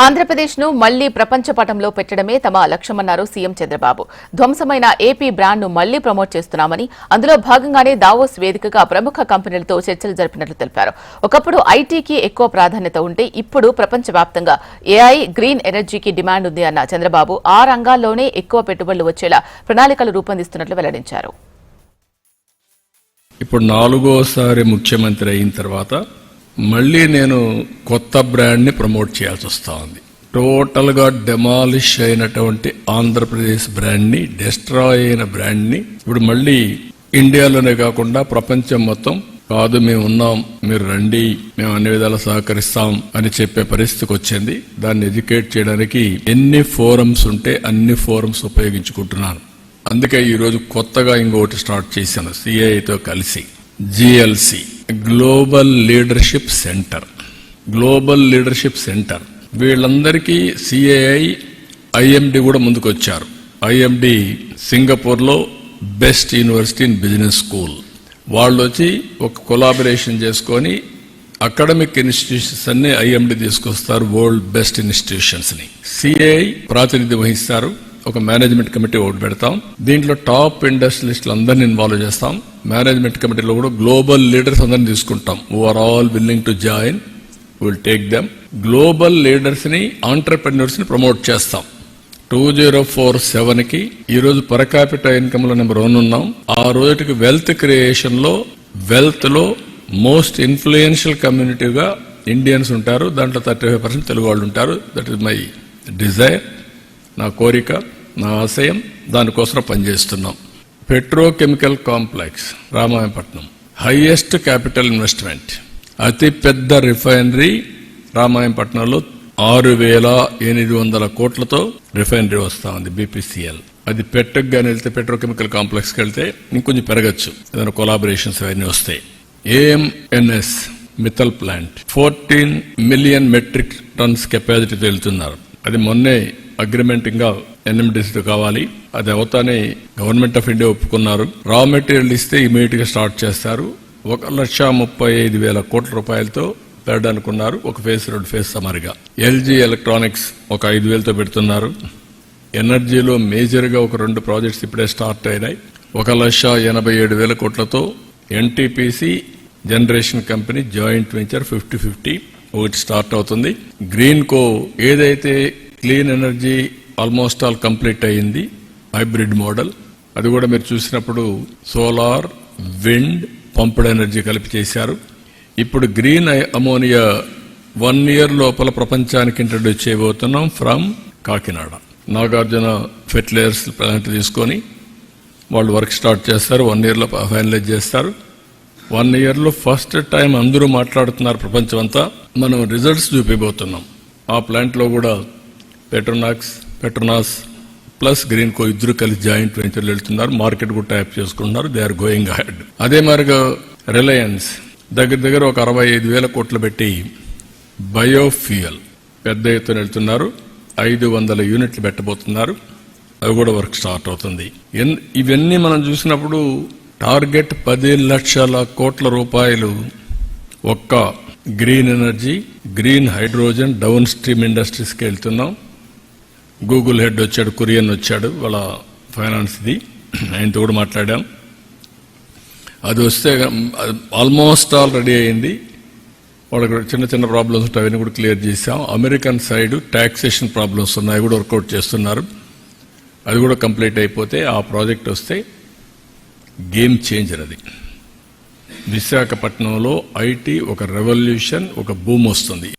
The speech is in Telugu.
ఆంధ్రప్రదేశ్ను మళ్లీ ప్రపంచ పటంలో పెట్టడమే తమ లక్ష్యమన్నారు సీఎం చంద్రబాబు. ధ్వంసమైన ఏపీ బ్రాండ్ను మళ్లీ ప్రమోట్ చేస్తున్నామని, అందులో భాగంగానే దావోస్ వేదికగా ప్రముఖ కంపెనీలతో చర్చలు జరిపినట్లు తెలిపారు. ఒకప్పుడు ఐటీకి ఎక్కువ ప్రాధాన్యత ఉంటే ఇప్పుడు ప్రపంచవ్యాప్తంగా ఏఐ, గ్రీన్ ఎనర్జీకి డిమాండ్ ఉంది అన్న చంద్రబాబు ఆ రంగాల్లోనే ఎక్కువ పెట్టుబడులు వచ్చేలా ప్రణాళికలు రూపొందిస్తున్నట్లు వెల్లడించారు. ఇప్పుడు నాలుగోసారి ముఖ్యమంత్రి అయిన తర్వాత మళ్లీ నేను కొత్త బ్రాండ్ ని ప్రమోట్ చేయాల్సి వస్తా ఉంది. టోటల్ గా డెమాలిష్ అయినటువంటి ఆంధ్రప్రదేశ్ బ్రాండ్ ని, డిస్ట్రాయ్ అయిన బ్రాండ్ ని ఇప్పుడు మళ్లీ ఇండియాలోనే కాకుండా ప్రపంచం మొత్తం కాదు, మేము ఉన్నాం, మీరు రండి, మేము అన్ని విధాలా సహకరిస్తాం అని చెప్పే పరిస్థితికి వచ్చింది. దాన్ని ఎడ్యుకేట్ చేయడానికి ఎన్ని ఫోరమ్స్ ఉంటే అన్ని ఫోరమ్స్ ఉపయోగించుకుంటున్నాను. అందుకే ఈ రోజు కొత్తగా ఇంకొకటి స్టార్ట్ చేశాను సిఐతో కలిసి. GLC global leadership centre. వీళ్ళందరికీ సిఐఐ, ఐఎండి కూడా ముందుకు వచ్చారు. ఐఎండి సింగపూర్ లో best university in business school. వాళ్ళు వచ్చి ఒక కొలాబరేషన్ చేసుకొని అకాడమిక్ ఇన్స్టిట్యూషన్స్ అన్ని ఐఎండి తీసుకొస్తారు, వరల్డ్ బెస్ట్ ఇన్స్టిట్యూషన్స్ ని. సిఐఐ ప్రాతినిధ్యం వహిస్తారు. ఒక మేనేజ్మెంట్ కమిటీ ఒకటి పెడతాం. దీంట్లో టాప్ ఇండస్ట్రియలిస్టులు అందరినీ ఇన్వాల్వ్ చేస్తాం. మేనేజ్మెంట్ కమిటీలో కూడా గ్లోబల్ లీడర్స్ అందరినీ తీసుకుంటాం. Who are all willing to join, will take them. Global leaders ని, ఆంటర్ప్రెన్యూర్స్ ని ప్రమోట్ చేస్తాం. 2047 కి ఈ రోజు పర్ క్యాపిటల్ ఇన్కమ్ లో నెంబర్ 1 ఉన్నాం. ఆ రోజుకి వెల్త్ క్రియేషన్ లో, వెల్త్ లో మోస్ట్ ఇన్ఫ్లుయెన్షియల్ కమ్యూనిటీగా ఇండియన్స్ ఉంటారు. దాంట్లో 35% తెలుగు వాళ్ళు ఉంటారు. దట్ ఈస్ మై డిజైర్, నా కోరిక, నా ఆశయం. దానికోసం పనిచేస్తున్నాం. Petrochemical complex Ramayapatnam, highest capital investment, అతి పెద్ద రిఫైనరీ రామాయపట్నంలో 6,800 కోట్లతో రిఫైనరీ వస్తా ఉంది, బీపీసీఎల్. అది పెట్టగానే వెళ్తే, పెట్రోకెమికల్ కాంప్లెక్స్ కి వెళ్తే ఇంకొంచెం పెరగచ్చు, ఏదైనా కొలాబరేషన్స్ అవన్నీ వస్తాయి. AMNS Mittal plant 14 million metric tons కెపాసిటీతో వెళ్తున్నారు. అది మొన్నే అగ్రిమెంట్ ఇంకా ఎన్ఎండిసితో కావాలి. అది అవుతానే గవర్నమెంట్ ఆఫ్ ఇండియా ఒప్పుకున్నారు. రా మెటీరియల్ ఇస్తే ఇమీడియట్ గా స్టార్ట్ చేస్తారు. 1,35,000 కోట్ల రూపాయలతో పెట్టడానుకున్నారు. ఒక ఫేజ్, 2 ఫేజ్ సమరిగా. ఎల్జీ ఎలక్ట్రానిక్స్ ఒక 5,000తో పెడుతున్నారు. ఎనర్జీలో మేజర్ గా ఒక 2 ప్రాజెక్ట్స్ ఇప్పుడే స్టార్ట్ అయినాయి. 1,87,000 కోట్లతో NTPC generation company joint venture 50-50 ఒకటి స్టార్ట్ అవుతుంది. గ్రీన్ కో ఏదైతే clean energy almost all complete అయ్యింది, హైబ్రిడ్ మోడల్. అది కూడా మీరు చూసినప్పుడు సోలార్, విండ్, పంప్డ్ ఎనర్జీ కలిపి చేశారు. ఇప్పుడు గ్రీన్ అమోనియా 1 year లోపల ప్రపంచానికి ఇంట్రడ్యూస్ చేయబోతున్నాం from Kakinada. Nagarjuna Fertilizers plant తీసుకొని వాళ్ళు వర్క్ స్టార్ట్ చేస్తారు. 1 year లో ఫైనలైజ్ చేస్తారు. 1 year లో ఫస్ట్ టైం అందరూ మాట్లాడుతున్నారు ప్రపంచం అంతా. మనం రిజల్ట్స్ చూపిపోతున్నాం. ఆ ప్లాంట్ లో కూడా పెట్రోనాస్ ప్లస్ గ్రీన్ కో ఇద్దరు కలిసి జాయింట్ వెంచర్లు వెళ్తున్నారు. మార్కెట్ కూడా టైప్ చేసుకుంటున్నారు. They are going ahead. అదే మాదిరిగా రిలయన్స్ దగ్గర ఒక 65,000 కోట్లు పెట్టి బయోఫ్యూయల్ పెద్ద ఎత్తున వెళ్తున్నారు. 500 యూనిట్లు పెట్టబోతున్నారు. అవి కూడా వర్క్ స్టార్ట్ అవుతుంది. ఇవన్నీ మనం చూసినప్పుడు టార్గెట్ 10 లక్షల కోట్ల రూపాయలు ఒక్క green energy, green hydrogen, down stream industries కి వెళ్తున్నాం. గూగుల్ హెడ్ వచ్చాడు, కురియన్ వచ్చాడు, వాళ్ళ ఫైనాన్స్ ది, ఆయనతో కూడా మాట్లాడాం. అది వస్తే ఆల్మోస్ట్ ఆల్ రెడీ అయింది. వాళ్ళకి చిన్న ప్రాబ్లమ్స్ ఉంటాయి, అవన్నీ కూడా క్లియర్ చేశాం. అమెరికన్ సైడ్ టాక్సేషన్ ప్రాబ్లమ్స్ ఉన్నాయి, కూడా వర్కౌట్ చేస్తున్నారు. అది కూడా కంప్లీట్ అయిపోతే ఆ ప్రాజెక్ట్ వస్తే గేమ్ చేంజర్. అది విశాఖపట్నంలో ఐటీ ఒక రెవల్యూషన్, ఒక బూమ్ వస్తుంది.